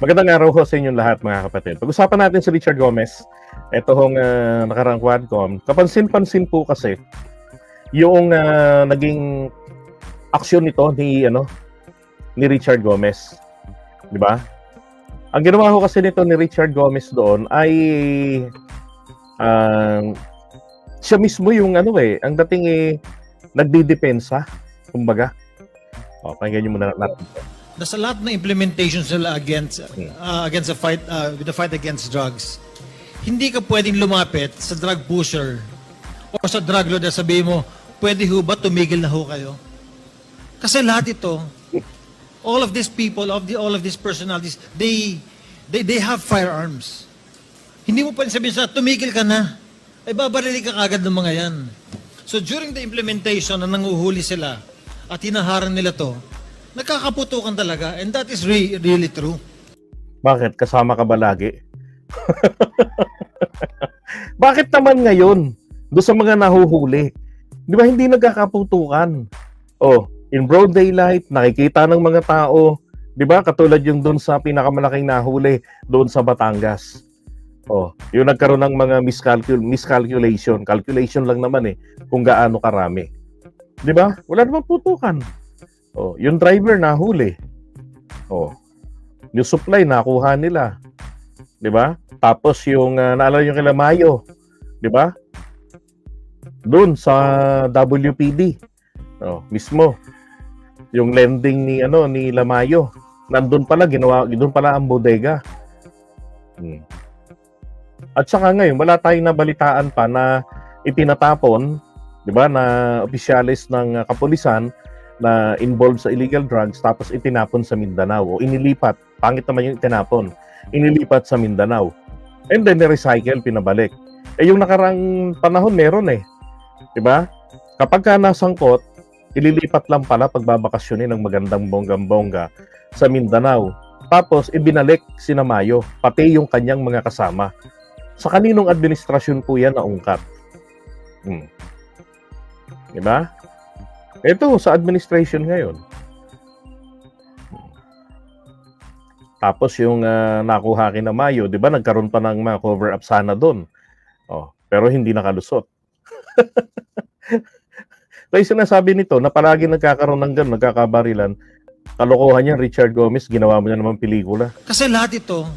Magandang araw ho sa inyong lahat, mga kapatid. Pag-usapan natin si Richard Gomez. Ito hong nakarang Quadcom. Kapansin-pansin po kasi yung naging aksyon nito ni Richard Gomez. Di ba? Ang ginawa ko kasi nito ni Richard Gomez doon ay siya mismo yung ang dating nagdidepensa, kumbaga. Pakinggan niyo muna natin. There's a lot na implementation sila against the fight with the fight against drugs. Hindi ka pwedeng lumapit sa drug pusher o sa drug lord at sabihin mo, pwede ho ba tumigil na ho kayo? Kasi lahat ito, all of these people, all of these personalities, they have firearms. Hindi mo pwedeng sabihin sa tumigil ka na. Ay babarili ka kagad ng mga yan. So during the implementation na nanguhuli sila at hinaharang nila to, nagkakaputukan talaga, and that is really true. Bakit? Kasama ka ba lagi? Bakit naman ngayon, doon sa mga nahuhuli, di ba hindi nagkakaputukan? In broad daylight, nakikita ng mga tao, di ba? Katulad yung doon sa pinakamalaking nahuli, doon sa Batangas. Yung nagkaroon ng mga miscalculation. Calculation lang naman kung gaano karami. Di ba? Wala namang putukan. Yung driver nahuli. Yung supply nakuha nila. 'Di ba? Tapos yung naalala yung kila Mayo, 'di ba? Doon sa WPD. Mismo. Yung lending ni Lamayo. Nandun pala doon pala ang bodega. At saka ngayon wala tayong nabalitaan pa na itinatapon, 'di ba, na opisyalis ng kapulisan na involved sa illegal drugs tapos itinapon sa Mindanao o inilipat. Pangit naman yung itinapon. Inilipat sa Mindanao. And then recycle, pinabalik. Yung nakarang panahon meron Diba? Kapag ka nasangkot, ililipat lang pala pagbabakasyonin ng magandang bonggang-bongga sa Mindanao. Tapos ibinalik si Mayo, pati yung kanyang mga kasama. Sa kaninong administrasyon po yan naungkat? Diba? Ito, sa administration ngayon. Tapos yung nakuha kina Mayo, di ba, nagkaroon pa ng mga cover-up sana doon. Pero hindi nakalusot. Kaya sinasabi nito na palagi nagkakaroon ng gano'n, nagkakabarilan. Kalokohan yan, Richard Gomez, ginawa mo niya naman pelikula. Kasi lahat ito,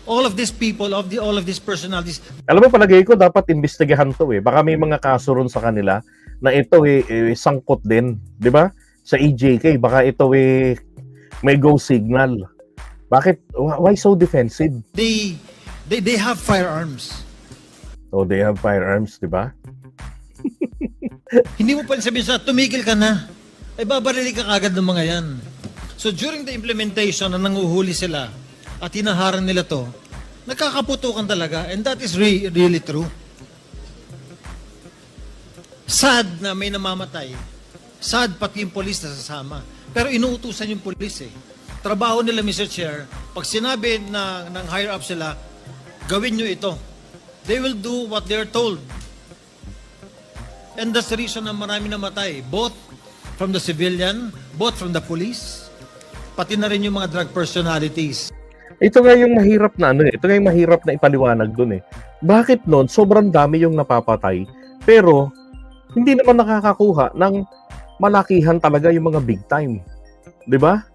all of these people, all of these personalities. Alam mo, palagay ko, dapat imbestigahan to Baka may mga kaso ron sa kanila na ito sangkot din, di ba? Sa EJK, baka ito may go signal. Bakit? Why so defensive? They have firearms. They have firearms, di ba? Hindi mo pa sabihin sa tumigil ka na. Ay babarili ka kagad ng mga yan. So during the implementation na nanguhuli sila at hinaharang nila to, nagkakaputukan talaga, and that is really true. Sad na may namamatay. Sad pati yung polis na sasama. Pero inuutusan yung polis Trabaho nila, Mr. Chair, pag sinabi ng higher up sila, gawin nyo ito. They will do what they're told. And that's the reason na marami namatay. Both from the civilian, both from the police, pati na rin yung mga drug personalities. Ito nga yung mahirap na ito nga yung mahirap na ipaliwanag doon Bakit noon sobrang dami yung napapatay, pero hindi naman nakakakuha ng malakihan talaga yung mga big time. 'Di ba?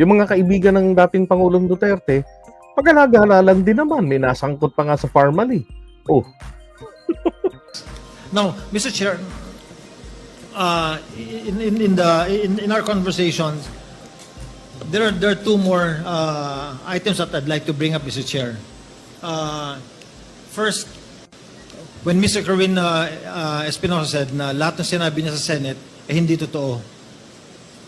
Yung mga kaibigan ng dating Pangulong Duterte, pag-alagalalan din naman, may nasangkot pa nga sa Parmali. Now, Mr. Chair, in our conversations, there are two more items that I'd like to bring up, Mr. Chair. First, when Mr. Kerwin Espinosa said na lahat ng sinabi niya sa Senate hindi totoo.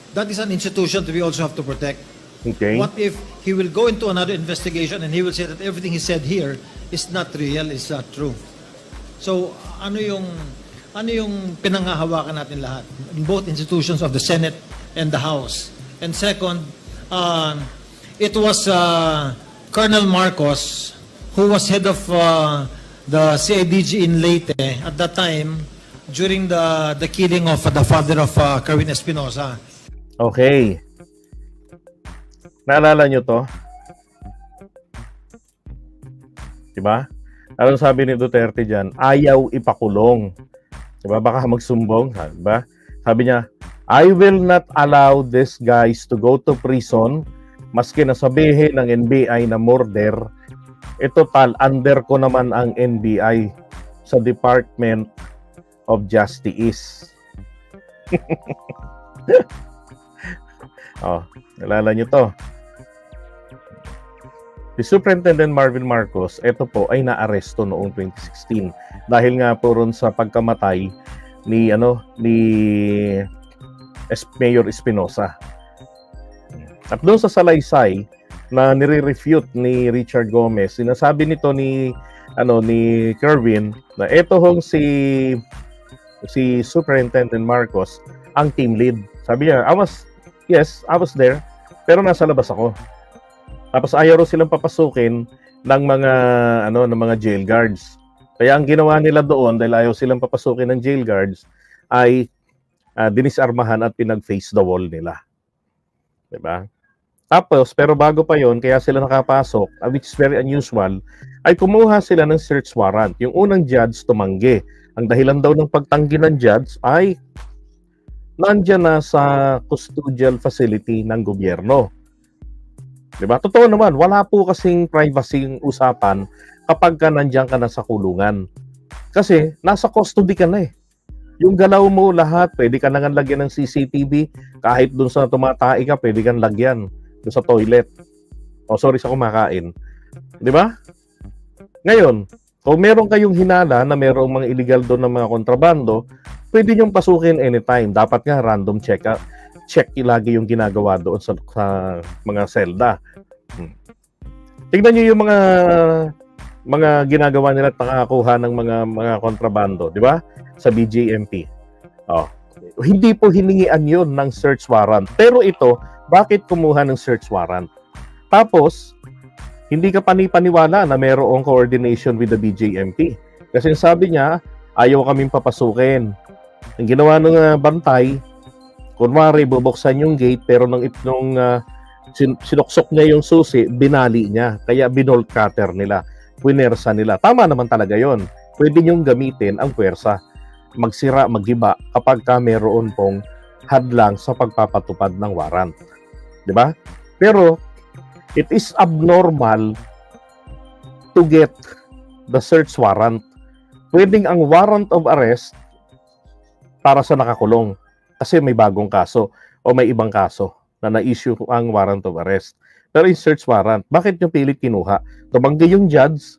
That is an institution that we also have to protect. Okay. What if he will go into another investigation and he will say that everything he said here is not real, is not true? So, ano yung pinanghahawakan natin lahat in both institutions of the Senate and the House? And second, it was Colonel Marcos who was head of the CIDG in Leyte at that time during the killing of the father of Kerwin Espinosa. Okay. Naalala nyo to? Diba? Ano sabi ni Duterte dyan? Ayaw ipakulong. Diba? Baka magsumbong. Diba? Sabi niya, I will not allow these guys to go to prison maski nasabihin ng NBI na murder. Total, under ko naman ang NBI sa Department of Justice. Oh, nalala nyo to. Si Superintendent Marvin Marcos, ito po ay naaresto noong 2016 dahil nga po ron sa pagkamatay ni Mayor Espinosa. At doon sa salaysay na nire-refute ni Richard Gomez, sinasabi nito ni Kerwin na ito hong si Superintendent Marcos ang team lead. Sabi niya, I was there, pero nasa labas ako. Tapos ayaw rin silang papasukin ng mga jail guards. Kaya ang ginawa nila doon, dahil ayaw silang papasukin ng jail guards, ay dinisarmahan at pinag-face the wall nila. Diba? Tapos, pero bago pa yon, kaya sila nakapasok, which is very unusual, ay kumuha sila ng search warrant. Yung unang judge tumanggi. Ang dahilan daw ng pagtanggi ng judge ay nandyan na sa custodial facility ng gobyerno. Diba? Totoo naman, wala po kasing privacy usapan kapag ka nandiyan ka na sa kulungan. Kasi nasa custody ka na eh. Yung galaw mo lahat, pwede ka na nga lagyan ng CCTV. Kahit dun sa tumatai ka, pwede kang lagyan. Dun sa toilet. Sa kumakain. Diba? Ngayon, kung meron kayong hinala na merong mga illegal doon na mga kontrabando, pwede nyong pasukin anytime. Dapat nga random check lagi yung ginagawa doon sa mga selda. Tingnan niyo yung mga ginagawa nila at nakakuha ng mga kontrabando, di ba? Sa BJMP. Hindi po hiningian yun ng search warrant. Pero ito, bakit kumuha ng search warrant? Tapos, hindi ka panipaniwala na mayroong coordination with the BJMP. Kasi sabi niya, ayaw kaming papasukin. Ang ginawa ng bantay, kunwari, bubuksan yung gate, pero nung sinuksok niya yung susi, binali niya. Kaya binolt cutter nila. Punersa nila. Tama naman talaga yon. Pwede niyong gamitin ang puwersa. Magsira, maggiba kapag ka meron pong hadlang sa pagpapatupad ng warrant. Diba? Pero, it is abnormal to get the search warrant. Pwedeng ang warrant of arrest para sa nakakulong. Kasi may bagong kaso o may ibang kaso na na-issue ang warrant of arrest. Pero yung search warrant, bakit nyo pilit kinuha? Tumanggi yung judge,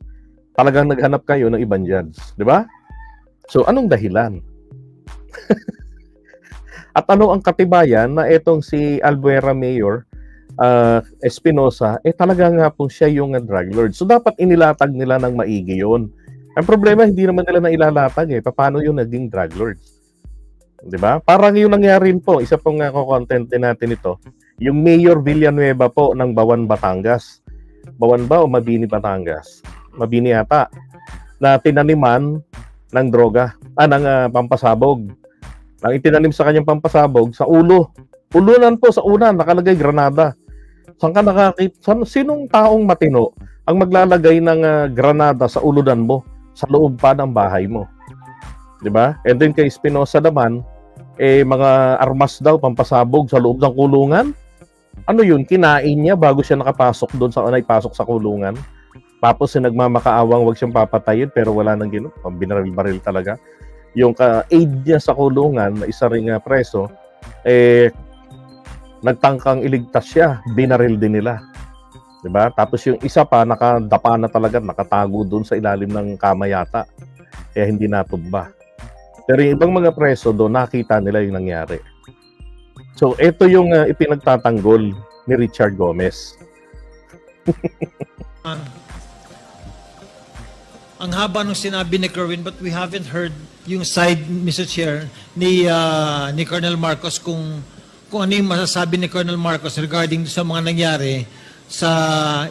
talagang naghanap kayo ng ibang judge. Di ba? So, anong dahilan? At ano ang katibayan na itong si Albuera Mayor Espinosa, talaga nga po siya yung drug lord. So, dapat inilatag nila ng maigi yun. Ang problema, hindi naman nila na ilalatag Paano yung naging drug lord? Diba? Parang yung nangyari po, isa pong content din natin ito, yung Mayor Villanueva po ng Bawan, Batangas. Bawan ba o Mabini, Batangas? Mabini yata. Na tinaniman ng droga, ng pampasabog. Ang itinanim sa kanyang pampasabog, sa ulo. Ulunan po, sa una, nakalagay granada. Saan ka nakakita? Sinong taong matino ang maglalagay ng granada sa ulunan mo, sa loob pa ng bahay mo? Diba? And then kay Espinosa naman, mga armas daw, pampasabog sa loob ng kulungan. Ano yun? Kinain niya bago siya nakapasok doon sa naipasok sa kulungan. Tapos nagmamakaawang wag siyang papatayin pero wala nang ginawa. Binaril-baril talaga. Yung aid niya sa kulungan, na isa ring preso, nagtangkang iligtas siya. Binaril din nila. Diba? Tapos yung isa pa, nakadapa na talaga, nakatago doon sa ilalim ng kama yata. Kaya hindi natumba. Pero yung ibang mga preso doon, nakita nila yung nangyari. So, ito yung ipinagtatanggol ni Richard Gomez. Ang haba ng sinabi ni Kerwin, but we haven't heard yung side, Mr. Chair, ni Colonel Marcos kung ano yung masasabi ni Colonel Marcos regarding sa mga nangyari sa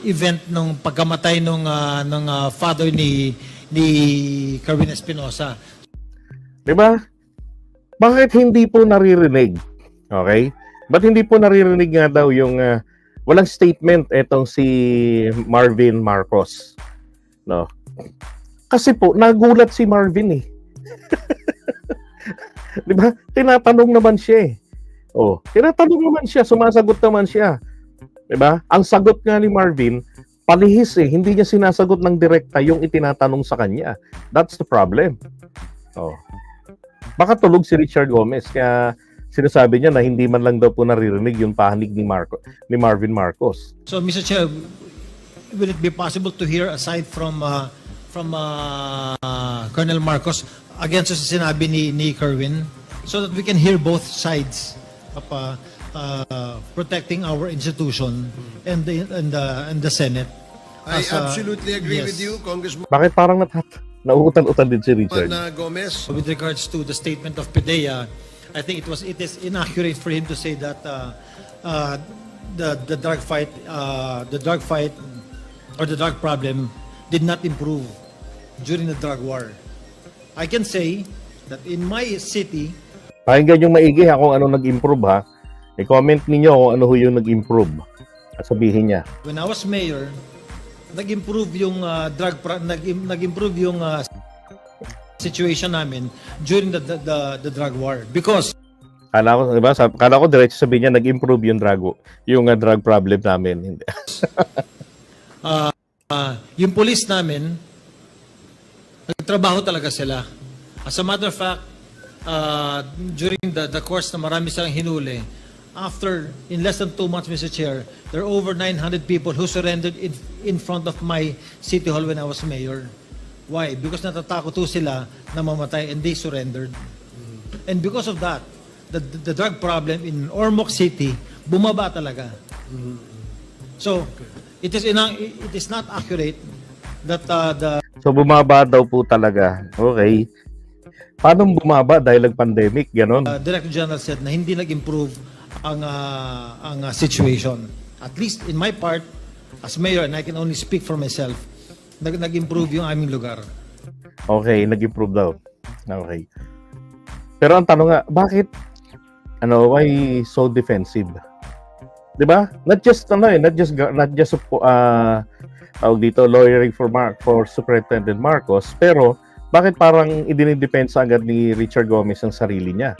event ng pagkamatay ng father ni Kerwin Espinosa. Diba? Bakit hindi po naririnig? Okay? Ba't hindi po naririnig nga daw yung walang statement etong si Marvin Marcos? No? Kasi po, nagulat si Marvin eh. Di ba? Tinatanong naman siya eh. Oh, tinatanong naman siya, sumasagot naman siya. Di ba? Ang sagot nga ni Marvin, palihis eh. Hindi niya sinasagot ng direkta yung itinatanong sa kanya. That's the problem. Oh. Baka tulog si Richard Gomez, kaya sinasabi niya na hindi man lang daw po naririnig yung panig ni Marvin Marcos. So, Mr. Chair, will it be possible to hear aside from Colonel Marcos against sa sinabi ni Kerwin, so that we can hear both sides of protecting our institution and the Senate? I absolutely agree yes. with you, Congressman Bakit parang nauutal-utal din si Richard? Gomez. With regards to the statement of PDEA, I think it is inaccurate for him to say that the drug fight or the drug problem did not improve during the drug war. I can say that in my city, Pakinggan yung maigi ha kung ano nag-improve ha. I-comment ninyo kung ano yung nag-improve. At sabihin niya. when I was mayor, nag-improve yung nag-improve yung situation namin during the drug war because Kala ko, diba? Kala ko diretso sabihin niya nag-improve yung drug problem namin. Hindi. yung police namin nagtrabaho talaga sila. As a matter of fact, during the course na marami silang hinuli, in less than 2 months, Mr. Chair, there are over 900 people who surrendered in front of my city hall when I was mayor. Why? Because natatakot po sila na mamatay and they surrendered. And because of that, the drug problem in Ormoc City bumaba talaga. So, it is not accurate that So bumaba daw po talaga. Okay. Paano bumaba? Dahil nag-pandemic, ganon. Director General said na hindi nag-improve ang situation. At least in my part, as mayor, and I can only speak for myself, nag-improve yung aming lugar. Okay, nag-improve daw. Okay. Pero ang tanong nga, bakit why so defensive? 'Di ba? Not just dito lawyering for Superintendent Marcos, pero bakit parang idinidepensa agad ni Richard Gomez ang sarili niya?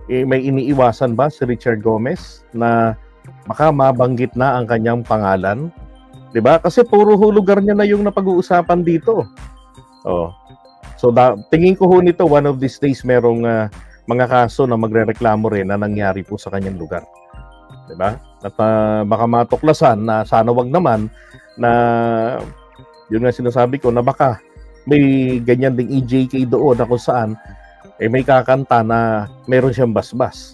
May iniiwasan ba si Richard Gomez na baka mabanggit na ang kanyang pangalan? 'Di ba? Kasi puro hulugar niya na yung napag-uusapan dito. Oh. So tingin ko ho nito one of these days merong mga kaso na magrereklamo rin na nangyari po sa kanyang lugar. 'Di ba? At baka matuklasan na sana wag naman na yun nga sinasabi ko na baka may ganyan ding EJK doon na kung saan may kakanta na meron siyang basbas.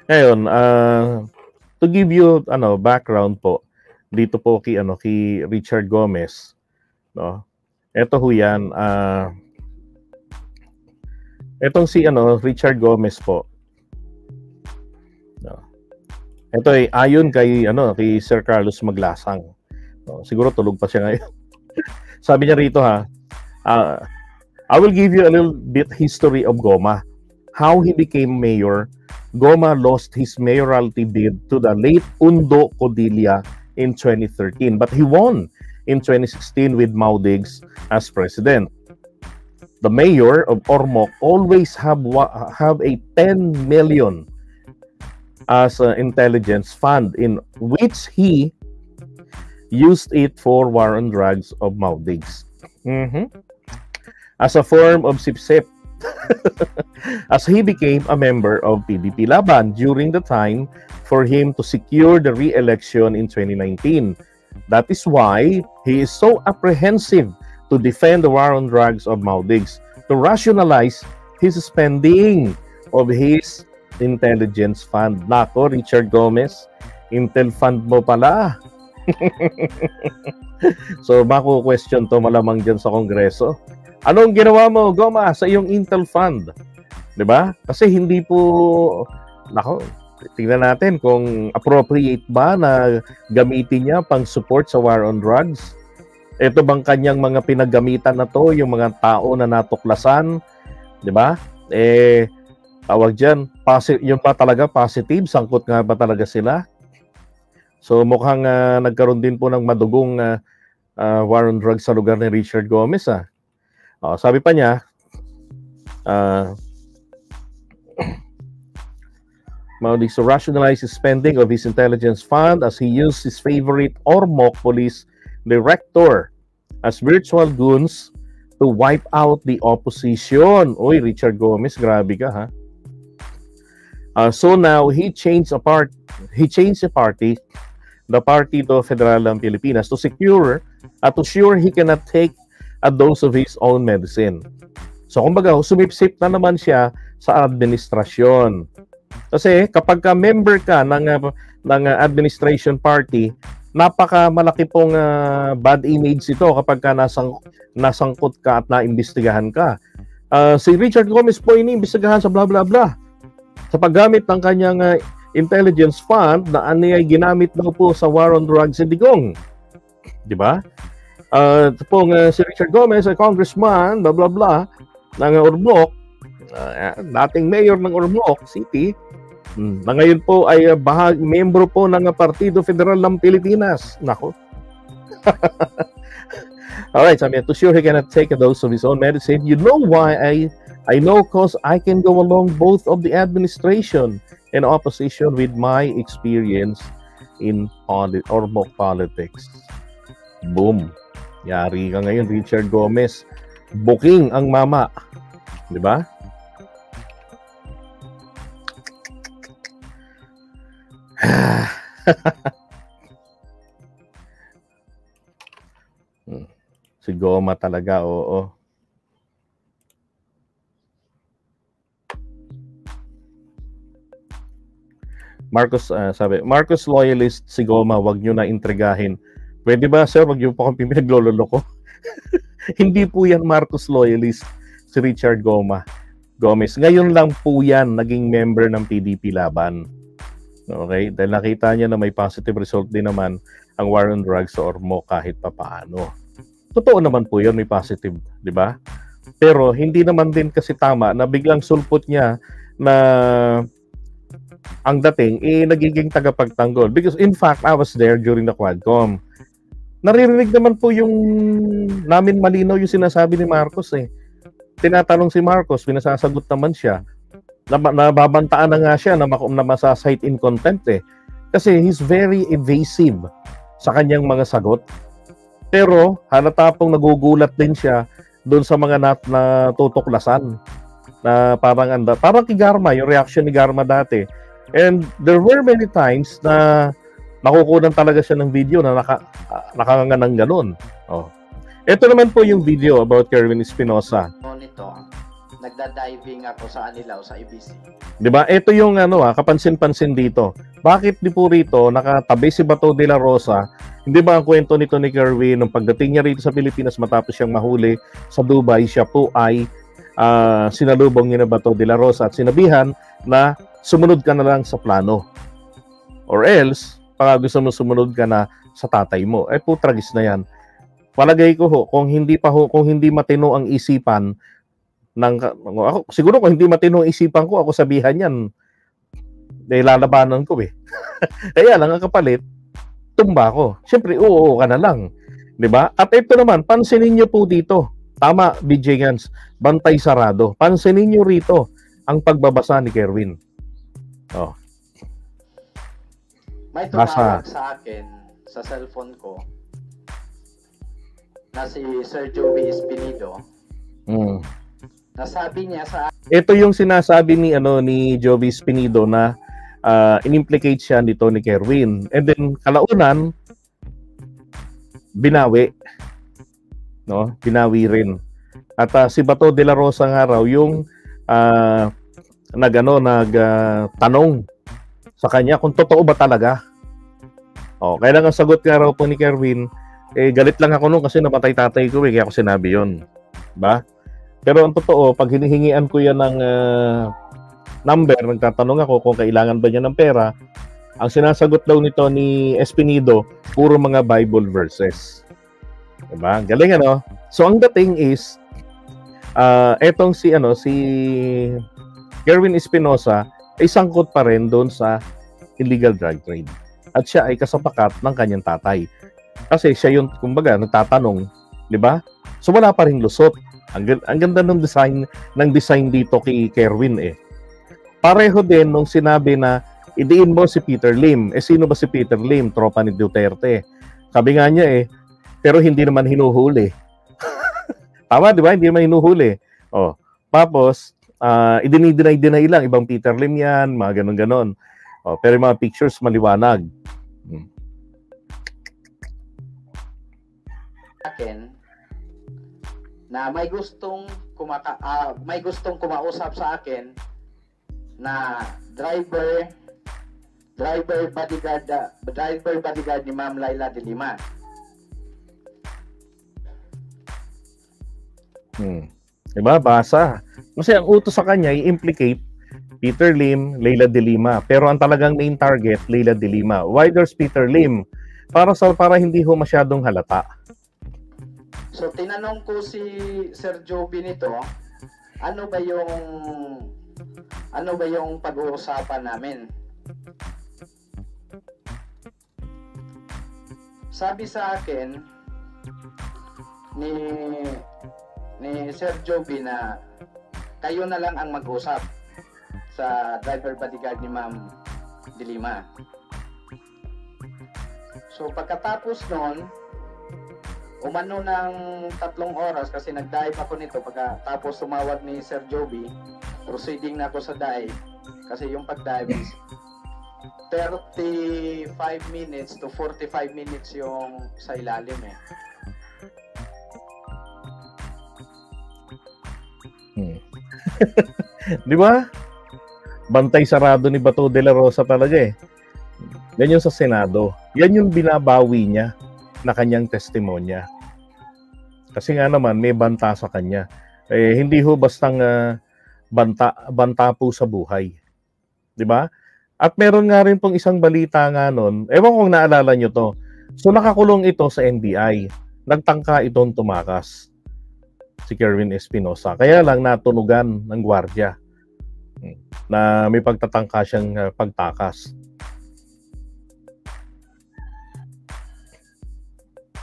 Ngayon, to give you background po dito po kay Richard Gomez, no? Ito ho yan, etong si Richard Gomez po. No. Ito ay ayon kay Sir Carlos Maglasang. No, siguro tulog pa siya ngayon. Sabi niya rito ha, I will give you a little bit history of Goma. How he became mayor. Goma lost his mayoralty bid to the late Undo Codilla in 2013, but he won in 2016 with Maudigs as president. The mayor of Ormoc always have a 10 million as an intelligence fund in which he used it for war on drugs of Maudigs. As a form of sip-sip as he became a member of PDP Laban during the time for him to secure the re-election in 2019. That is why he is so apprehensive to defend the war on drugs of Maudigs, to rationalize his spending of his intelligence fund. Nako, Richard Gomez, Intel fund mo pala. So, mako-question to malamang dyan sa Kongreso. Anong ginawa mo, Goma, sa iyong Intel fund? 'Di ba? Kasi hindi po, tingnan natin kung appropriate ba na gamitin niya pang support sa war on drugs. Ito bang kanyang mga pinaggamitan na to, yung mga tao na natuklasan, 'di ba? Tawag diyan, yung pa talaga positive, sangkot nga ba talaga sila? So mukhang nagkaroon din po ng madugong war on drugs sa lugar ni Richard Gomez. Sabi pa niya, Maudis to rationalize his spending of his intelligence fund as he used his favorite Ormoc police director as virtual goons to wipe out the opposition. Uy, Richard Gomez, grabe ka ha. So now he changed the party, the Partido Federal ng Pilipinas, to secure to sure he cannot take a dose of his own medicine. So kumbaga, sumipsip na naman siya sa administrasyon. Kasi kapag ka member ka ng administration party, napaka malaki pong bad image ito kapag ka nasangkot ka at naimbestigahan ka. Si Richard Gomez po iniimbestigahan sa blah blah blah sa paggamit ng kanyang intelligence fund na ay ginamit daw po sa war on drugs in Digong. Di ba? Ito pong si Richard Gomez ay congressman, blah blah blah, ng Ormoc, dating mayor ng Ormoc City, na ngayon po ay membro po ng Partido Federal ng Pilipinas. Nako. Alright, sabi niya, to sure he cannot take a dose of his own medicine. You know why I know, cause I can go along both of the administration and opposition with my experience in Ormoc politics. Boom. Yari ka ngayon, Richard Gomez. Booking ang mama. Di ba? Si Goma talaga, oo. Marcos, sabi, Marcos loyalist si Goma, wag nyo na intrigahin. Pwede ba, sir, wag nyo po kami pinaglololoko? Hindi po yan Marcos loyalist si Richard Gomez. Ngayon lang po yan naging member ng PDP Laban. Okay? Dahil nakita niya na may positive result din naman ang war on drugs sa Ormoc kahit papaano. Totoo naman po yun, may positive, di ba? Pero hindi naman din kasi tama na biglang sulpot niya na ang dating nagiging tagapagtanggol. Because in fact, I was there during the Quadcom. Naririnig naman po yung namin malinaw yung sinasabi ni Marcos eh. Tinatanong si Marcos, pinasasagot naman siya. Nababantaan na nga siya na masasite in contempt eh. Kasi he's very evasive sa kanyang mga sagot. Pero halata pong nagugulat din siya doon sa mga natutuklasan. Na parang kay Garma, yung reaction ni Garma dati. And there were many times na nakukunan talaga siya ng video na nakanganang ganun. Oh. Ito naman po yung video about Kerwin Espinosa. Nito, nagda-diving ako sa Anilao sa ABC. 'Di ba? Ito yung kapansin-pansin dito. Bakit di po rito nakatabi si Bato de la Rosa? Hindi ba ang kwento nito ni Kerwin nung pagdating niya rito sa Pilipinas matapos siyang mahuli sa Dubai, siya po ay sinalubong ni Bato de la Rosa at sinabihan na sumunod ka na lang sa plano. Or else, pag gusto mo sumunod ka na sa tatay mo. Po tragis na 'yan. Palagay ko kung hindi matino ang isipan ng ako, siguro kung hindi matino ang isipan ko, ako sabihan yan. Dahil lalabanan ko eh. Kaya lang ang kapalit, tumba ko. Siyempre, oo ka na lang. 'Di ba? At ito naman, pansinin niyo po dito. Tama, BJ Gans, bantay sarado. Pansinin niyo rito ang pagbabasa ni Kerwin. Oh. May tumawag sa akin sa cellphone ko na si Sir Joey Espinido. Nasabi niya sa ito yung sinasabi ni Joey Espinido na in-implicate siya nito ni Kerwin. And then kalaunan binawi. No? Binawi rin. At si Bato de la Rosa nga raw yung nagtanong sa kanya kung totoo ba talaga. Kaya lang ang sagot nga raw po ni Kerwin, galit lang ako noon kasi namatay tatay ko kaya ako sinabi yun. Ba? Pero ang totoo, pag hinihingian ko yan ng number, nagtatanong ako kung kailangan ba niya ng pera, ang sinasagot daw nito ni Espinido, puro mga Bible verses. Diba? Galing ano? So ang dating is, etong si Kerwin Espinosa ay sangkot pa rin doon sa illegal drug trade. at siya ay kasapakat ng kanyang tatay. Kasi siya yung, kumbaga, nagtatanong, di ba? So wala pa ring lusot. Ang ganda ng design dito kay Kerwin eh. Pareho din nung sinabi na idiin mo si Peter Lim. Eh sino ba si Peter Lim? Tropa ni Duterte. Sabi nga niya eh, pero hindi naman hinuhuli. Tama, di ba? Hindi naman hinuhuli. Oh, tapos, i-deny lang, ibang Peter Lim yan, mga ganon-ganon. Oh, pero yung mga pictures maliwanag. Akin na may gustong kumausap sa akin na driver bodyguard ni Ma'am Laila de Lima. Diba? Basa. Kasi ang utos sa kanya i-implicate Peter Lim, Laila de Lima. Pero ang talagang main target, Laila de Lima. Why there's Peter Lim? Para hindi ho masyadong halata. So tinanong ko si Sir Joby nito, ano ba yung pag-uusapan namin? Sabi sa akin ni Sir Joby na kayo na lang ang mag-usap sa driver bodyguard ni Ma'am de Lima. So pagkatapos noon, umano ng 3 oras kasi nag-dive ako nito. Pagkatapos tumawag ni Sir Joby, proceeding na ako sa dive kasi yung pag-dive is 35 minutes to 45 minutes yung sa ilalim eh. Di ba? Bantay sarado ni Bato de la Rosa talaga eh. Yan yung sa Senado. Yan yung binabawi niya na kanyang testimonya. Kasi nga naman may banta sa kanya. Eh, hindi ho bastang banta po sa buhay. 'Di ba? At meron nga rin pong isang balita nga noon. Ewan kung naalala nyo to. So nakakulong ito sa NBI. Nagtangka itong tumakas. Si Kerwin Espinosa. Kaya lang natunugan ng gwardiya na may pagtatangka siyang pagtakas.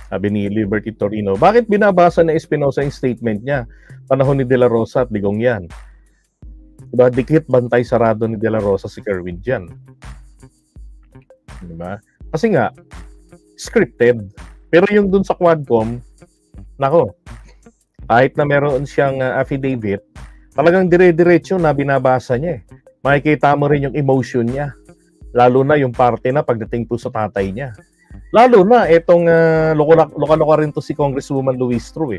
Sabi ni Liberty Torino, bakit binabasa na Espinosa yung statement niya? Panahon ni De La Rosa at Digong yan. Diba? Dikit bantay sarado ni De La Rosa si Kerwin dyan. Diba? Kasi nga, scripted. Pero yung dun sa Quadcom, nako, kahit na meron siyang affidavit, talagang dire-diretso na binabasa niya eh. Makikita mo rin yung emotion niya. Lalo na yung parte na pagdating po sa tatay niya. Lalo na, itong loka-loka rin to si Congresswoman Luis Tru eh.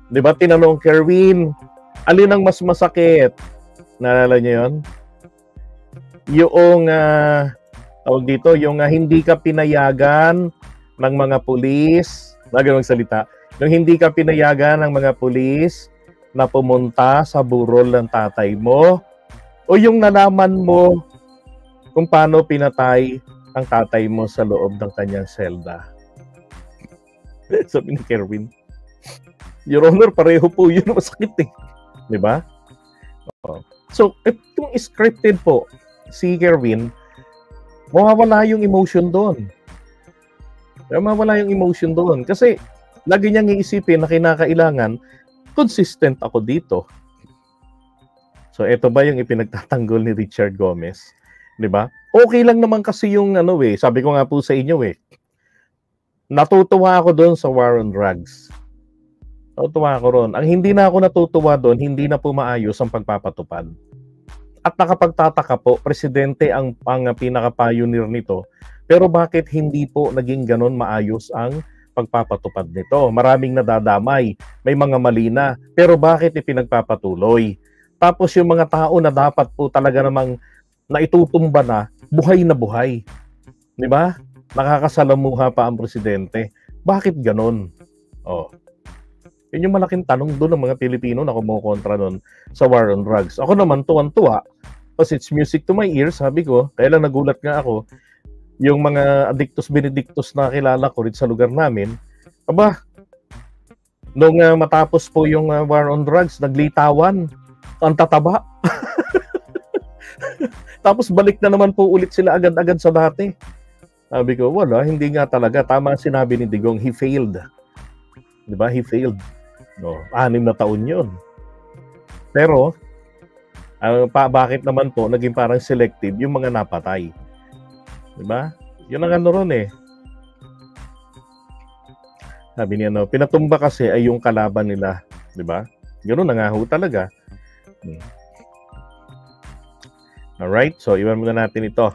Diba, tinanong Kerwin, alin ang mas masakit? Naalala niyo yun? Yung, tawag dito, yung hindi ka pinayagan ng mga pulis, ganong salita, yung hindi ka pinayagan ng mga pulis na pumunta sa burol ng tatay mo, o yung nalaman mo kung paano pinatay ang tatay mo sa loob ng kanyang selda. Sabi ni Kerwin, Your Honor, pareho po yun masakit eh. Diba? So, itong scripted po, si Kerwin, mawawala yung emotion doon. Mawawala yung emotion doon. Kasi, lagi niyang iisipin na kinakailangan, consistent ako dito. So, ito ba yung ipinagtatanggol ni Richard Gomez? Diba? Okay lang naman kasi yung sabi ko nga po sa inyo natutuwa ako doon sa war on drugs. Natutuwa ako ron. Ang hindi na ako natutuwa doon, hindi na po maayos ang pagpapatupad. At nakapagtataka po, presidente ang pinaka-pioneer nito. Pero bakit hindi po naging ganon maayos ang pagpapatupad nito? Maraming nadadamay, may mga mali na. Pero bakit ipinagpapatuloy? Tapos yung mga tao na dapat po talaga namang na itutumba na buhay. Di ba? Nakakasalamuha pa ang presidente. Bakit ganon? Yun yung malaking tanong doon ng mga Pilipino na kumukontra doon sa war on drugs. Ako naman, tuwan-tuwa. Kasi it's music to my ears, sabi ko. Kaya lang nagulat nga ako. Yung mga addictus benedictus na kilala ko rin sa lugar namin, nung matapos po yung war on drugs, naglitawan. Ang tataba. Tapos balik na naman po ulit sila agad-agad sa dati. Sabi ko, wala, hindi nga talaga. Tama ang sinabi ni Digong, he failed. Di ba? He failed. No, 6 na taon yun. Pero, bakit naman po naging parang selective yung mga napatay? Di ba? Yun ang ano ron eh. Sabi niya, no, pinatumba kasi ay yung kalaban nila. Di ba? Ganoon na nga ho talaga. Alright, so iwan muna natin ito.